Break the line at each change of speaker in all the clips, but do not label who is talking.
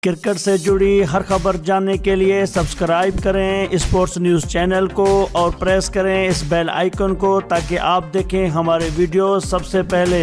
Cricket से जुड़ी हर खबर जानने के लिए सब्सक्राइब करें स्पोर्ट्स न्यूज़ चैनल को और प्रेस करें इस बेल आइकन को ताकि आप देखें हमारे वीडियो सबसे पहले।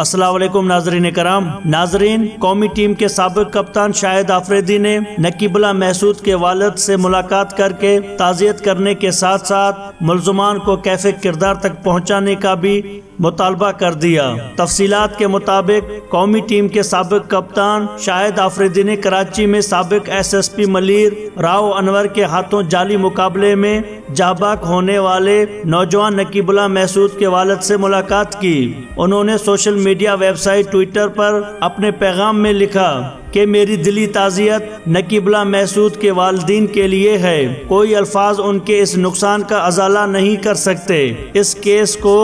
अस्सलाम वालेकुम नाजरीन कराम। नाजरीन, कौमी टीम के साबिक कप्तान शाहिद आफरीदी ने नकीबुल्लाह महसूद के वालिद से मुलाकात करके ताज़ियत करने के साथ साथ मुल्ज़मान को कैफ़े किरदार तक पहुंचाने का भी मुतालबा कर दिया। तफसीलात के मुताबिक कौमी टीम के साबिक कप्तान शाहिद आफरीदी ने कराची में साबिक SSP मलीर राव अनवर के हाथों जाली मुकाबले में जाबाक होने वाले नौजवान नकीबुल्लाह महसूद के वालिद से मुलाकात की। उन्होंने सोशल मीडिया वेबसाइट ट्विटर पर अपने पैगाम में लिखा कि मेरी दिली ताज़ियत नकीबुल्लाह महसूद के वालिदीन के लिए है। कोई अल्फाज उनके इस नुकसान का अजाला नहीं कर सकते। इस केस को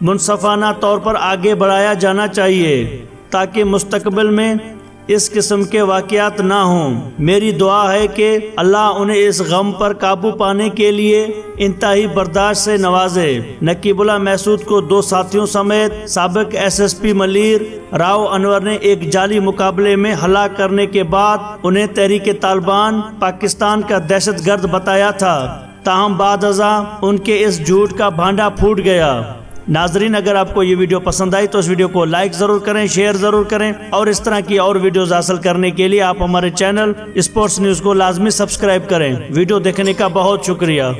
मुनसफाना तौर पर आगे बढ़ाया जाना चाहिए ताकि मुस्तकबिल में इस किस्म के वाक़यात ना हों। मेरी दुआ है कि अल्लाह उन्हें इस गम पर काबू पाने के लिए इंतहाई बर्दाश्त से नवाजे। नकीबुल्लाह महसूद को 2 साथियों समेत साबिक SSP मलीर राव अनवर ने एक जाली मुकाबले में हलाक करने के बाद उन्हें तहरीक तालिबान पाकिस्तान का दहशतगर्द बताया था। ताहम बादअज़ा उनके इस झूठ का भांडा फूट गया। नाजरीन, अगर आपको ये वीडियो पसंद आई तो इस वीडियो को लाइक ज़रूर करें, शेयर ज़रूर करें और इस तरह की और वीडियोस हासिल करने के लिए आप हमारे चैनल स्पोर्ट्स न्यूज़ को लाजमी सब्सक्राइब करें। वीडियो देखने का बहुत शुक्रिया।